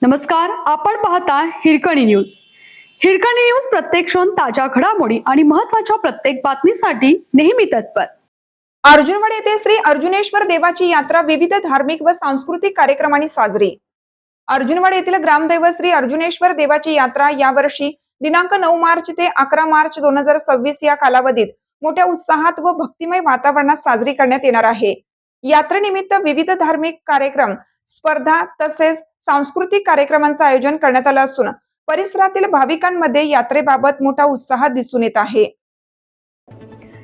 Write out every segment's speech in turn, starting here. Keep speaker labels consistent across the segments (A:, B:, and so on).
A: नमस्कार, आपण पाहता हिरकणी न्यूज. हिरकणी न्यूज प्रत्येक क्षण ताज्या घडामोडी आणि महत्त्वाच्या प्रत्येक बातमीसाठी नेहमी तत्पर.
B: अर्जुनवाड येथे श्री अर्जुनेश्वर देवाची यात्रा विविध धार्मिक व सांस्कृतिक कार्यक्रमांनी साजरी. अर्जुनवाड येथील ग्रामदैवत श्री अर्जुनेश्वर देवाची यात्रा यावर्षी दिनांक 9 मार्च ते 11 मार्च 2026 या कालावधीत मोठ्या उत्साहात व भक्तिमय वातावरणात साजरी करण्यात येणार आहे. यात्रेनिमित्त विविध धार्मिक कार्यक्रम, स्पर्धा तसेच सांस्कृतिक कार्यक्रमांचे आयोजन करण्यात आले असून परिसरातील भाविकांमध्ये यात्रेबाबत मोठा उत्साह दिसून येत आहे.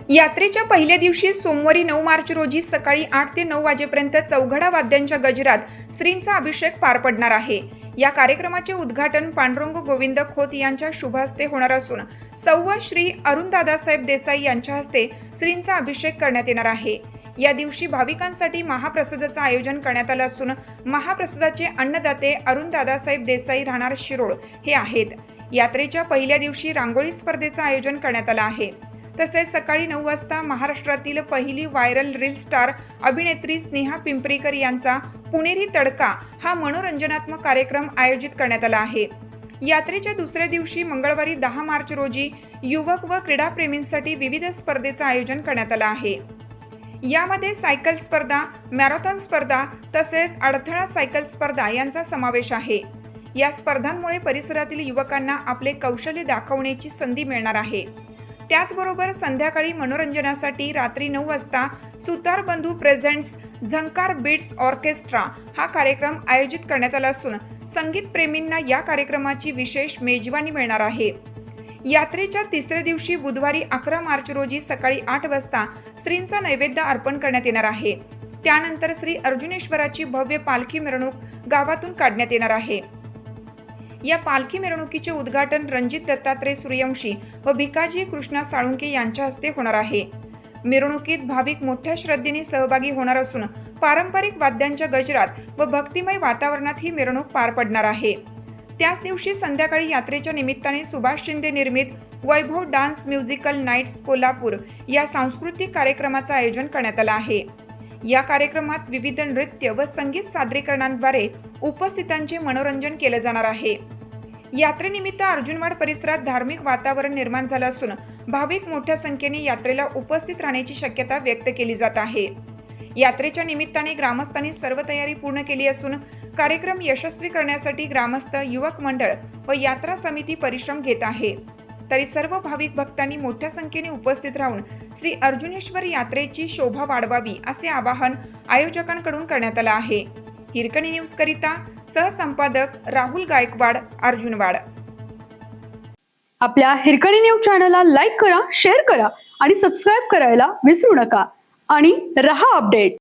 B: यात्रेच्या पहिल्या दिवशी सोमवारी 9 मार्च रोजी सकाळी 8 ते 9 वाजेपर्यंत चौघडा वाद्यांच्या गजरात श्रींचा अभिषेक पार पडणार आहे. या कार्यक्रमाचे उद्घाटन पांडुरंग गोविंद खोत यांच्या शुभ हस्ते होणार असून सौ श्री अरुण दादासाहेब देसाई यांच्या हस्ते श्रींचा अभिषेक करण्यात येणार आहे. या दिवशी भाविकांसाठी महाप्रसादाचे आयोजन करण्यात आले असून महाप्रसादाचे अन्नदाते अरुण दादासाहेब देसाई राहणार शिरोळ हे आहेत. यात्रेच्या पहिल्या दिवशी रांगोळी स्पर्धेचे आयोजन करण्यात आले आहे. तसेच सकाळी 9 वाजता महाराष्ट्रातील पहिली व्हायरल रील स्टार अभिनेत्री स्नेहा पिंपरीकर यांचा पुणेरी तडका हा मनोरंजनात्मक कार्यक्रम आयोजित करण्यात आला आहे. यात्रेच्या दुसऱ्या दिवशी मंगळवारी 10 मार्च रोजी युवक व क्रीडाप्रेमींसाठी विविध स्पर्धेचे आयोजन करण्यात आले आहे. यामध्ये सायकल स्पर्धा, मॅरेथॉन स्पर्धा तसेच अडथळा सायकल स्पर्धा यांचा समावेश आहे. या स्पर्धांमुळे परिसरातील युवकांना आपले कौशल्य दाखवण्याची संधी मिळणार आहे. त्याचबरोबर संध्याकाळी मनोरंजनासाठी रात्री 9 वाजता सुतार बंधू प्रेझेंट्स झंकार बीट्स ऑर्केस्ट्रा हा कार्यक्रम आयोजित करण्यात आला असून संगीत प्रेमींना या कार्यक्रमाची विशेष मेजवानी मिळणार आहे. यात्रेच्या तिसऱ्या दिवशी बुधवारी 11 मार्च रोजी सकाळी 8 वाजता श्रींचा नैवेद्य अर्पण करण्यात येणार आहे. त्यानंतर श्री अर्जुनेश्वराची भव्य पालखी मिरवणूक गावातून काढण्यात येणार आहे. या पालखी मिरवणुकीचे उद्घाटन रणजित दत्तात्रय सूर्यवंशी व भिकाजी कृष्णा साळुंके यांच्या हस्ते होणार आहे. मिरवणुकीत भाविक मोठ्या श्रद्धेने सहभागी होणार असून पारंपरिक वाद्यांच्या गजरात व भक्तिमय वातावरणात ही मिरवणूक पार पडणार आहे. त्याच दिवशी संध्याकाळी यात्रेच्या निमित्ताने सुभाष शिंदे निर्मित वैभव डान्स म्युझिकल नाईट्स कोल्हापूर या सांस्कृतिक कार्यक्रमाचे आयोजन करण्यात आले आहे. या कार्यक्रमात विविध नृत्य व संगीत सादरीकरणांद्वारे उपस्थितांचे मनोरंजन केले जाणार आहे. यात्रेनिमित्त अर्जुनवाड परिसरात धार्मिक वातावरण निर्माण झाले असून भाविक मोठ्या संख्येने यात्रेला उपस्थित राहण्याची शक्यता व्यक्त केली जात आहे. यात्रेच्या निमित्ताने ग्रामस्थांनी सर्व तयारी पूर्ण केली असून कार्यक्रम यशस्वी करण्यासाठी ग्रामस्थ, युवक मंडळ व यात्रा समिती परिश्रम घेत आहे. तरी सर्व भाविक भक्तांनी मोठ्या संख्येने उपस्थित राहून श्री अर्जुनेश्वर यात्रेची शोभा वाढवावी असे आवाहन आयोजकांकडून करण्यात आले आहे. हिरकणी न्यूज करिता सहसंपादक राहुल गायकवाड, अर्जुनवाड.
A: आपल्या हिरकणी न्यूज चॅनलला लाईक करा, शेअर करा आणि सबस्क्राईब करायला विसरू नका आणि रहा अपडेट.